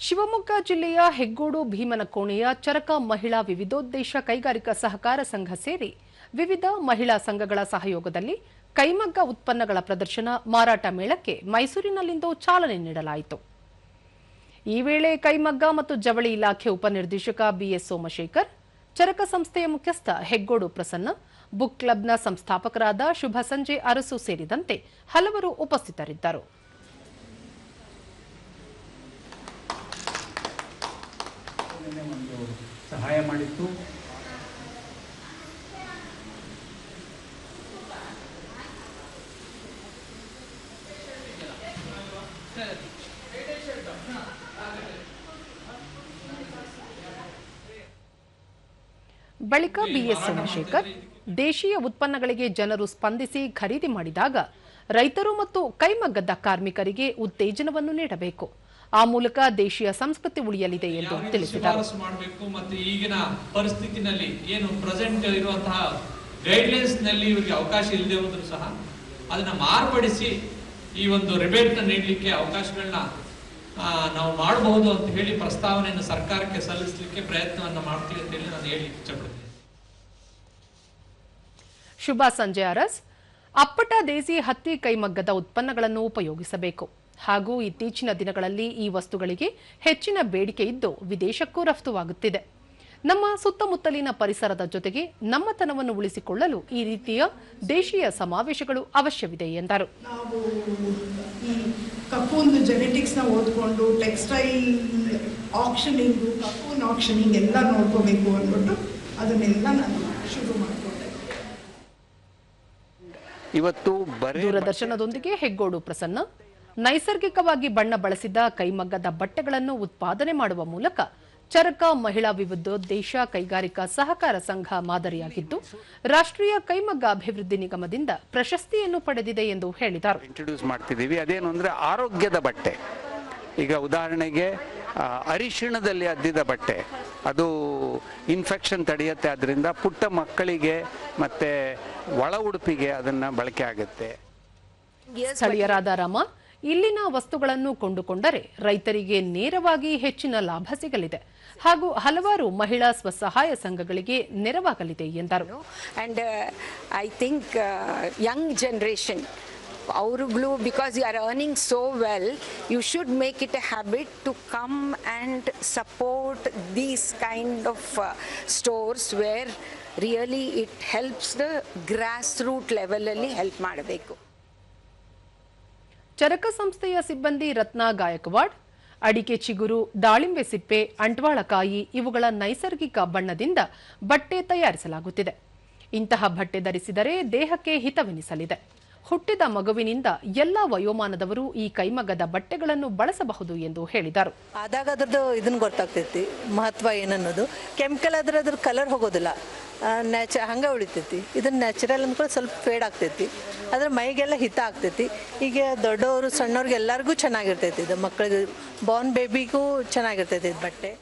ಶಿವಮೊಗ್ಗ ಜಿಲ್ಲೆಯ ಹೆಗ್ಗೋಡು ಭೀಮನಕೋಣೆಯ ಚರಕ ಮಹಿಳಾ ವಿವಿಧೋದ್ದೇಶ ಕೈಗಾರಿಕಾ ಸಹಕಾರ ಸಂಘ ಸೇರಿ ವಿವಿಧ ಮಹಿಳಾ ಸಂಘಗಳ ಸಹಯೋಗದಲ್ಲಿ ಕೈಮಗ್ಗ ಉತ್ಪನ್ನಗಳ ಪ್ರದರ್ಶನ ಮಾರಾಟ ಮೇಳಕ್ಕೆ ಮೈಸೂರಿನಲ್ಲಿಂದು ಚಾಲನೆ ನೀಡಲಾಯಿತು. ಈ ವೇಳೆ ಕೈಮಗ್ಗ ಮತ್ತು ಜವಳಿ ಇಲಾಖೆ ಉಪನಿರ್ದೇಶಕ ಬಿಎಸ್ ಸೋಮಶೇಖರ್, ಚರಕ ಸಂಸ್ಥೆಯ ಮುಖ್ಯಸ್ಥ ಹೆಗ್ಗೋಡು ಪ್ರಸನ್ನ, ಬುಕ್ ಕ್ಲಬ್ನ ಸಂಸ್ಥಾಪಕರಾದ ಶುಭ ಸಂಜೆ ಅರಸು ಸೇರಿದಂತೆ ಹಲವರು ಉಪಸ್ಥಿತರಿದ್ದರು. ಸಹಾಯ ಮಾಡಿತ್ತು. ಬಳಿಕ ಬಿಎಸ್ ಸೋಮಶೇಖರ್, ದೇಶೀಯ ಉತ್ಪನ್ನಗಳಿಗೆ ಜನರು ಸ್ಪಂದಿಸಿ ಖರೀದಿ ಮಾಡಿದಾಗ ರೈತರು ಮತ್ತು ಕೈಮಗ್ಗದ ಕಾರ್ಮಿಕರಿಗೆ ಉತ್ತೇಜನವನ್ನು ನೀಡಬೇಕು. ಆ ಮೂಲಕ ದೇಶೀಯ ಸಂಸ್ಕೃತಿ ಉಳಿಯಲಿದೆ ಎಂದು ತಿಳಿಸಿದರು. ಮತ್ತು ಈಗಿನ ಪರಿಸ್ಥಿತಿನಲ್ಲಿ ಏನು ಪ್ರೆಸೆಂಟ್ ಇರುವಂತಹ ಗೈಡ್ಲೈನ್ಸ್ ನಲ್ಲಿ ಇವರಿಗೆ ಅವಕಾಶ ಇಲ್ಲದೆ ಹೋದರೂ ಸಹ ಅದನ್ನ ಮಾರ್ಪಡಿಸಿ ಈ ಒಂದು ರಿಬೇಟ್ ನೀಡಲಿಕ್ಕೆ ಅವಕಾಶಗಳನ್ನ ನಾವು ಮಾಡಬಹುದು ಅಂತ ಹೇಳಿ ಪ್ರಸ್ತಾವನೆಯನ್ನು ಸರ್ಕಾರಕ್ಕೆ ಸಲ್ಲಿಸಲಿಕ್ಕೆ ಪ್ರಯತ್ನವನ್ನು ಮಾಡ್ತೀವಿ ಅಂತ ಹೇಳಿ ನಾನು ಹೇಳಿ ಇಷ್ಟಪಡ್ತೀನಿ. ಶುಭ ಸಂಜೆ ಅರಸ್, ಅಪ್ಪಟ ದೇಸಿ ಹತ್ತಿ ಕೈಮಗ್ಗದ ಉತ್ಪನ್ನಗಳನ್ನು ಉಪಯೋಗಿಸಬೇಕು ಹಾಗೂ ಇತ್ತೀಚಿನ ದಿನಗಳಲ್ಲಿ ಈ ವಸ್ತುಗಳಿಗೆ ಹೆಚ್ಚಿನ ಬೇಡಿಕೆ ಇದ್ದು ವಿದೇಶಕ್ಕೂ ರಫ್ತುವಾಗುತ್ತಿದೆ. ನಮ್ಮ ಸುತ್ತಮುತ್ತಲಿನ ಪರಿಸರದ ಜೊತೆಗೆ ನಮ್ಮತನವನ್ನು ಉಳಿಸಿಕೊಳ್ಳಲು ಈ ರೀತಿಯ ದೇಶೀಯ ಸಮಾವೇಶಗಳು ಅವಶ್ಯವಿದೆ ಎಂದರು. ನಾವು ಈ ಕಪ್ಪೂನ್ ಜೆನೆಟಿಕ್ಸ್ ನ ಓದ್ಕೊಂಡು ಟೆಕ್ಸ್ಟೈಲ್ ಆಕ್ಷನಿಂಗ್, ಕಪ್ಪೂನ್ ಆಕ್ಷನಿಂಗ್ ಎಲ್ಲ ನೋಡ್ಕೋಬೇಕು ಅಂದ್ಬಿಟ್ಟು ಅದನ್ನೆಲ್ಲ ನಾನು ಶುರು ಮಾಡಿಕೊಂಡೆ. ಇವತ್ತು ದೂರದರ್ಶನದೊಂದಿಗೆ ಹೆಗ್ಗೋಡು ಪ್ರಸನ್ನ, ನೈಸರ್ಗಿಕವಾಗಿ ಬಣ್ಣ ಬಳಸಿದ ಕೈಮಗ್ಗದ ಬಟ್ಟೆಗಳನ್ನು ಉತ್ಪಾದನೆ ಮಾಡುವ ಮೂಲಕ ಚರಕ ಮಹಿಳಾ ವಿವಿಧೋದ್ದೇಶ ಕೈಗಾರಿಕಾ ಸಹಕಾರ ಸಂಘ ಮಾದರಿಯಾಗಿದ್ದು ರಾಷ್ಟ್ರೀಯ ಕೈಮಗ್ಗ ಅಭಿವೃದ್ಧಿ ನಿಗಮದಿಂದ ಪ್ರಶಸ್ತಿಯನ್ನು ಪಡೆದಿದೆ ಎಂದು ಹೇಳಿದರು. ಇಂಟ್ರೊಡ್ಯೂಸ್ ಮಾಡ್ತಿದ್ದೀವಿ. ಅದೇನು ಅಂದ್ರೆ ಆರೋಗ್ಯದ ಬಟ್ಟೆ. ಈಗ ಉದಾಹರಣೆಗೆ ಅರಿಶಿಣದಲ್ಲಿ ಅದ್ದಿದ ಬಟ್ಟೆ, ಅದು ಇನ್ಫೆಕ್ಷನ್ ತಡೆಯುತ್ತೆ. ಅದರಿಂದ ಪುಟ್ಟ ಮಕ್ಕಳಿಗೆ ಮತ್ತೆ ಒಳ ಉಡುಪಿಗೆ ಅದನ್ನ ಬಳಕೆ ಆಗುತ್ತೆ. ಸ್ಥಳೀಯರಾದ ರಾಮ, ಇಲ್ಲಿನ ವಸ್ತುಗಳನ್ನು ಕೊಂಡುಕೊಂಡರೆ ರೈತರಿಗೆ ನೇರವಾಗಿ ಹೆಚ್ಚಿನ ಲಾಭ ಸಿಗಲಿದೆ ಹಾಗೂ ಹಲವಾರು ಮಹಿಳಾ ಸ್ವಸಹಾಯ ಸಂಘಗಳಿಗೆ ನೆರವಾಗಲಿದೆ ಎಂದರು. And I think young generation ಅವರುಗಳು, because you are earning so well, you should make it a habit to come and support these kind of stores where really it helps the grass root ಲೆವೆಲಲ್ಲಿ help ಮಾಡಬೇಕು. ಚರಕ ಸಂಸ್ಥೆಯ ಸಿಬ್ಬಂದಿ ರತ್ನ ಗಾಯಕ್ವಾಡ್, ಅಡಿಕೆ ಚಿಗುರು, ದಾಳಿಂಬೆ ಸಿಪ್ಪೆ, ಅಂಟ್ವಾಳಕಾಯಿ ಇವುಗಳ ನೈಸರ್ಗಿಕ ಬಣ್ಣದಿಂದ ಬಟ್ಟೆ ತಯಾರಿಸಲಾಗುತ್ತಿದೆ. ಇಂತಹ ಬಟ್ಟೆ ಧರಿಸಿದರೆ ದೇಹಕ್ಕೆ ಹಿತವೆನಿಸಲಿದೆ. ಹುಟ್ಟಿದ ಮಗುವಿನಿಂದ ಎಲ್ಲ ವಯೋಮಾನದವರು ಈ ಕೈಮಗ್ಗದ ಬಟ್ಟೆಗಳನ್ನು ಬಳಸಬಹುದು ಎಂದು ಹೇಳಿದರು. ಆದಾಗ ಅದ್ರದ್ದು ಇದನ್ನು ಗೊತ್ತಾಗ್ತೈತಿ ಮಹತ್ವ ಏನನ್ನೋದು. ಕೆಮಿಕಲ್ ಆದ್ರೆ ಅದ್ರ ಕಲರ್ ಹೋಗೋದಿಲ್ಲ, ಹಂಗೆ ಉಳಿತೈತಿ. ಇದನ್ನ ನ್ಯಾಚುರಲ್ ಅಂದ್ಕೊಂಡು ಸ್ವಲ್ಪ ಫೇಡ್ ಆಗ್ತೈತಿ, ಅದ್ರ ಮೈಗೆಲ್ಲ ಹಿತ ಆಗ್ತೈತಿ. ಈಗ ದೊಡ್ಡವರು ಸಣ್ಣವ್ರಿಗೆ ಎಲ್ಲರಿಗೂ ಚೆನ್ನಾಗಿರ್ತೈತಿ. ಇದು ಮಕ್ಕಳಿಗೆ, ಬಾರ್ನ್ ಬೇಬಿಗೂ ಚೆನ್ನಾಗಿರ್ತೈತಿ ಇದು ಬಟ್ಟೆ.